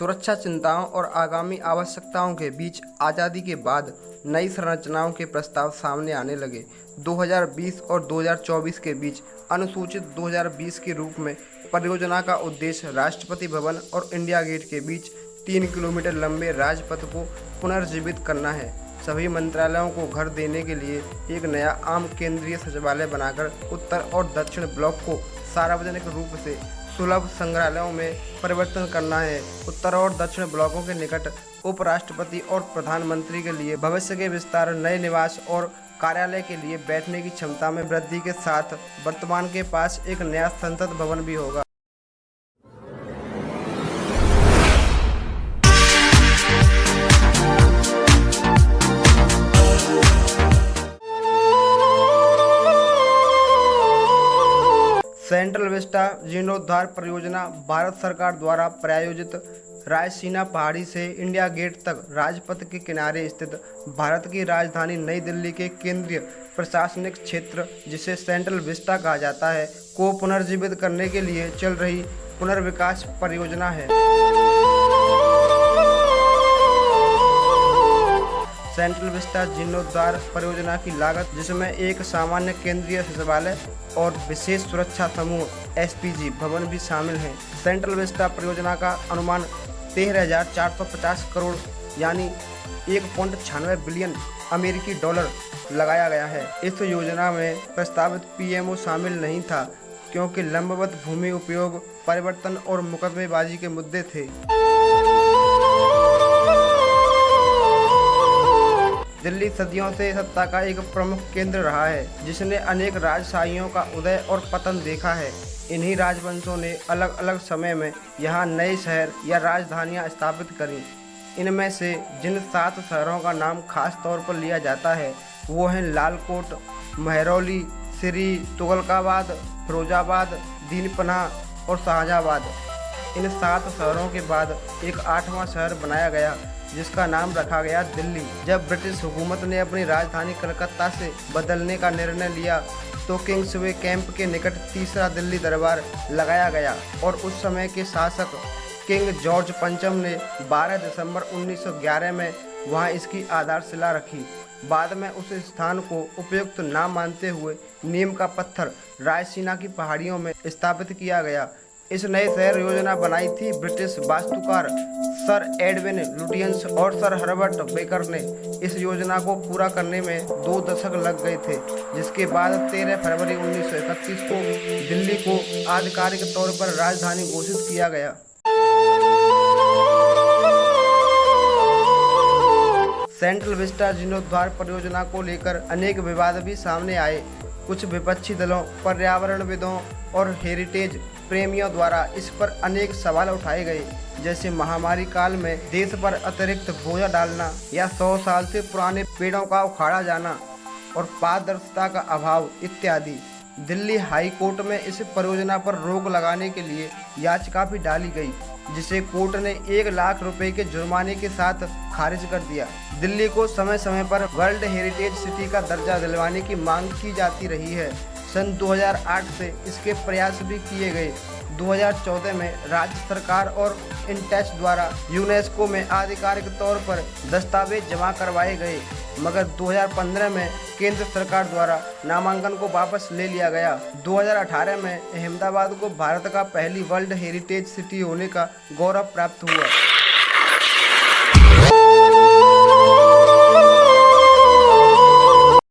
सुरक्षा चिंताओं और आगामी आवश्यकताओं के बीच आज़ादी के बाद नई संरचनाओं के प्रस्ताव सामने आने लगे। 2020 और 2024 के बीच अनुसूचित 2020 के रूप में परियोजना का उद्देश्य राष्ट्रपति भवन और इंडिया गेट के बीच 3 किलोमीटर लंबे राजपथ को पुनर्जीवित करना है। सभी मंत्रालयों को घर देने के लिए एक नया आम केंद्रीय सचिवालय बनाकर उत्तर और दक्षिण ब्लॉक को सार्वजनिक रूप से सुलभ संग्रहालयों में परिवर्तन करना है। उत्तर और दक्षिण ब्लॉकों के निकट उपराष्ट्रपति और प्रधानमंत्री के लिए भविष्य के विस्तार, नए निवास और कार्यालय के लिए बैठने की क्षमता में वृद्धि के साथ वर्तमान के पास एक नया संसद भवन भी होगा। सेंट्रल विस्टा जीर्णोद्धार परियोजना भारत सरकार द्वारा प्रायोजित रायसीना पहाड़ी से इंडिया गेट तक राजपथ के किनारे स्थित भारत की राजधानी नई दिल्ली के केंद्रीय प्रशासनिक क्षेत्र, जिसे सेंट्रल विस्टा कहा जाता है, को पुनर्जीवित करने के लिए चल रही पुनर्विकास परियोजना है। सेंट्रल विस्टा जीर्णोद्धार परियोजना की लागत, जिसमें एक सामान्य केंद्रीय सचिवालय और विशेष सुरक्षा समूह एसपीजी भवन भी शामिल हैं। सेंट्रल विस्टा परियोजना का अनुमान 13,450 करोड़ यानी 1.96 बिलियन अमेरिकी डॉलर लगाया गया है। इस योजना में प्रस्तावित पीएमओ शामिल नहीं था, क्योंकि लंबवत भूमि उपयोग परिवर्तन और मुकदमेबाजी के मुद्दे थे। दिल्ली सदियों से सत्ता का एक प्रमुख केंद्र रहा है, जिसने अनेक राजशाहियों का उदय और पतन देखा है। इन्हीं राजवंशों ने अलग अलग समय में यहाँ नए शहर या राजधानियाँ स्थापित करी। इनमें से जिन 7 शहरों का नाम खास तौर पर लिया जाता है वो हैं लालकोट, महरौली, सिरी, तुगलकाबाद, फिरोजाबाद, दीनपनाह और शाहजहांबाद। इन 7 शहरों के बाद एक 8वां शहर बनाया गया, जिसका नाम रखा गया दिल्ली। जब ब्रिटिश हुकूमत ने अपनी राजधानी कलकत्ता से बदलने का निर्णय लिया तो किंग्सवे कैंप के निकट तीसरा दिल्ली दरबार लगाया गया और उस समय के शासक किंग जॉर्ज पंचम ने 12 दिसंबर 1911 में वहां इसकी आधारशिला रखी। बाद में उस स्थान को उपयुक्त ना मानते हुए नीम का पत्थर रायसीना की पहाड़ियों में स्थापित किया गया। इस नए शहर योजना बनाई थी ब्रिटिश वास्तुकार सर एडविन लुटियंस और सर हर्बर्ट बेकर ने। इस योजना को पूरा करने में 2 दशक लग गए थे, जिसके बाद 13 फरवरी 1931 को दिल्ली को आधिकारिक तौर पर राजधानी घोषित किया गया। सेंट्रल विस्टा जीर्णोद्धार परियोजना को लेकर अनेक विवाद भी सामने आए। कुछ विपक्षी दलों, पर्यावरणविदों और हेरिटेज प्रेमियों द्वारा इस पर अनेक सवाल उठाए गए, जैसे महामारी काल में देश पर अतिरिक्त बोझा डालना या 100 साल से पुराने पेड़ों का उखाड़ा जाना और पारदर्शिता का अभाव इत्यादि। दिल्ली हाई कोर्ट में इस परियोजना पर रोक लगाने के लिए याचिका भी डाली गई, जिसे कोर्ट ने 1 लाख रुपए के जुर्माने के साथ खारिज कर दिया। दिल्ली को समय समय पर वर्ल्ड हेरिटेज सिटी का दर्जा दिलवाने की मांग की जाती रही है। सन 2008 से इसके प्रयास भी किए गए। 2014 में राज्य सरकार और इंटेक्स द्वारा यूनेस्को में आधिकारिक तौर पर दस्तावेज जमा करवाए गए, मगर 2015 में केंद्र सरकार द्वारा नामांकन को वापस ले लिया गया। 2018 में अहमदाबाद को भारत का पहली वर्ल्ड हेरिटेज सिटी होने का गौरव प्राप्त हुआ।